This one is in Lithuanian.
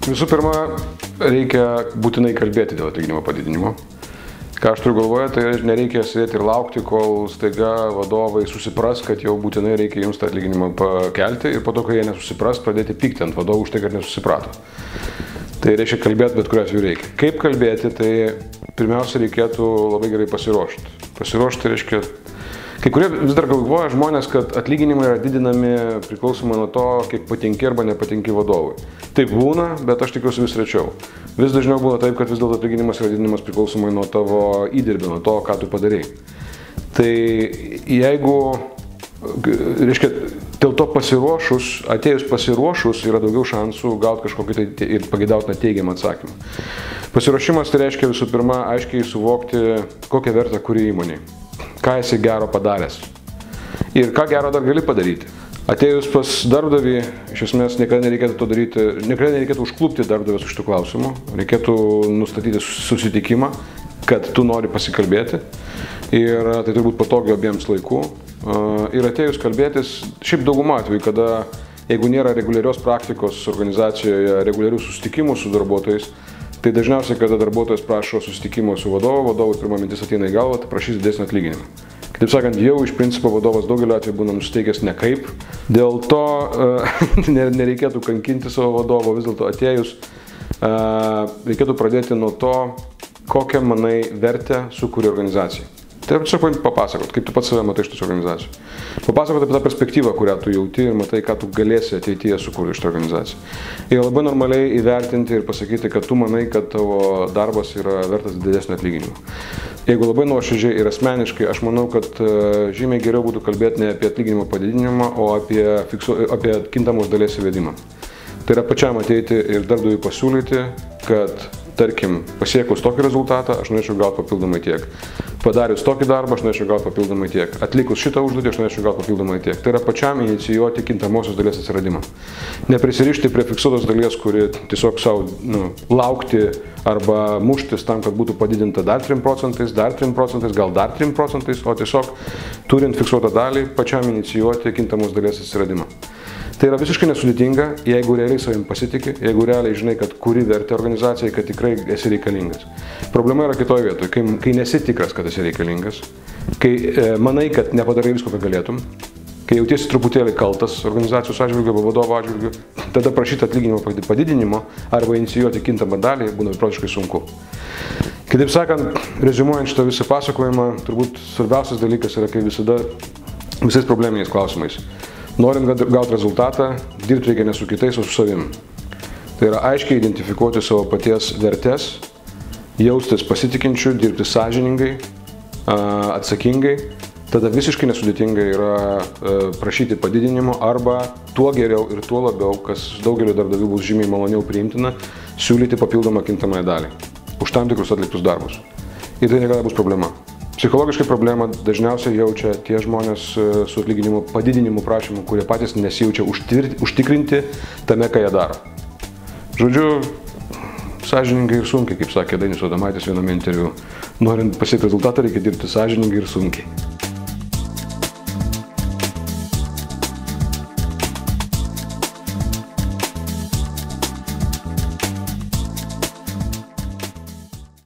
Visų pirma, reikia būtinai kalbėti dėl atlyginimo padidinimo. Ką aš turiu galvoje, tai nereikia sėdėti ir laukti, kol staiga vadovai susipras, kad jau būtinai reikia jums tą atlyginimą pakelti ir po to, kai jie nesusipras, pradėti pykti ant vadovų už tai, kad nesusiprato. Tai reiškia kalbėti, bet kuriuo atveju reikia. Kaip kalbėti, tai pirmiausia reikėtų labai gerai pasiruošti. Pasiruošti reiškia, kai kurie vis dar galvoja žmonės, kad atlyginimai yra didinami priklausomai nuo to, kiek patinki arba nepatinki vadovui. Taip būna, bet aš tikiuosi vis rečiau. Vis dažniau būna taip, kad vis dėlto atlyginimas yra didinimas priklausomai nuo tavo įdirbio, nuo to, ką tu padarei. Tai jeigu, reiškia, dėl to pasiruošus, atėjus pasiruošus, yra daugiau šansų gauti kažkokį tai ir pageidautiną teigiamą atsakymą. Pasiruošimas tai reiškia visų pirma aiškiai suvokti, kokią vertę kuri įmonei, ką esi gero padaręs ir ką gero dar gali padaryti. Atėjus pas darbdavį, iš esmės niekada nereikėtų to daryti, niekada nereikėtų užklupti darbdavės už tų klausimų, reikėtų nustatyti susitikimą, kad tu nori pasikalbėti ir tai turbūt patogiai abiems laikų. Ir atėjus kalbėtis, šiaip dauguma atveju, kada jeigu nėra reguliarios praktikos organizacijoje, reguliarių susitikimų su darbuotojais, tai dažniausiai, kada darbuotojas prašo susitikimo su vadovu, vadovui pirma mintis ateina į galvą, tai prašys didesnio atlyginimo. Kitaip sakant, jau iš principo vadovas daugeliu atveju būna nusiteikęs nekaip. Dėl to nereikėtų kankinti savo vadovo, vis dėlto atėjus reikėtų pradėti nuo to, kokią manai vertę sukuria organizacija. Tai tiesiog papasakot, kaip tu pats save matai iš tos organizacijos. Papasakot apie tą perspektyvą, kurią tu jauti ir matai, ką tu galėsi ateityje sukurti iš tą organizaciją. Ir labai normaliai įvertinti ir pasakyti, kad tu manai, kad tavo darbas yra vertas didesnio atlyginimo. Jeigu labai nuoširdžiai ir asmeniškai, aš manau, kad žymiai geriau būtų kalbėti ne apie atlyginimo padidinimą, o apie kintamos dalies įvedimą. Tai yra pačiam ateiti ir darbdaviui pasiūlyti, kad, tarkim, pasiekus tokį rezultatą, aš norėčiau gauti papildomai tiek. Padarius tokį darbą, aš norėčiau gauti papildomai tiek. Atlikus šitą užduotį, aš norėčiau gauti papildomai tiek. Tai yra pačiam inicijuoti kintamosios dalies atsiradimą. Neprisirišti prie fiksuotos dalies, kuri tiesiog savo laukti arba muštis tam, kad būtų padidinta dar 3 procentais, gal dar 3 procentais, o tiesiog turint fiksuotą dalį, pačiam inicijuoti kintamos dalies atsiradimą. Tai yra visiškai nesudėtinga, jeigu realiai savim pasitiki, jeigu realiai žinai, kad kuri vertė organizacijai, kad tikrai esi reikalingas. Problema yra kitoje vietoje, kai nesi tikras, kad esi reikalingas, kai manai, kad nepadarai visko, ką galėtum, kai jautiesi truputėlį kaltas organizacijos atžvilgiu arba vadovo atžvilgiu, tada prašyti atlyginimo padidinimo arba inicijuoti kintamą dalį būna beprotiškai sunku. Kitaip sakant, reziumuojant šitą visą pasakojimą, turbūt svarbiausias dalykas yra, kai visada visais probleminiais klausimais. Norint gauti rezultatą, dirbti reikia ne su kitais, o su savim. Tai yra aiškiai identifikuoti savo paties vertes, jaustis pasitikinčiu, dirbti sąžiningai, atsakingai. Tada visiškai nesudėtinga yra prašyti padidinimo arba tuo geriau ir tuo labiau, kas daugelio darbdavių bus žymiai maloniau priimtina, siūlyti papildomą kintamąją dalį už tam tikrus atliktus darbus. Ir tai niekada bus problema. Psichologiškai problemą dažniausiai jaučia tie žmonės su atlyginimo padidinimu prašymu, kurie patys nesijaučia užtikrinti tame, ką jie daro. Žodžiu, sąžiningai ir sunkiai, kaip sakė Dainius Adomaitis viename interviu. Norint pasiekti rezultatą, reikia dirbti sąžiningai ir sunkiai.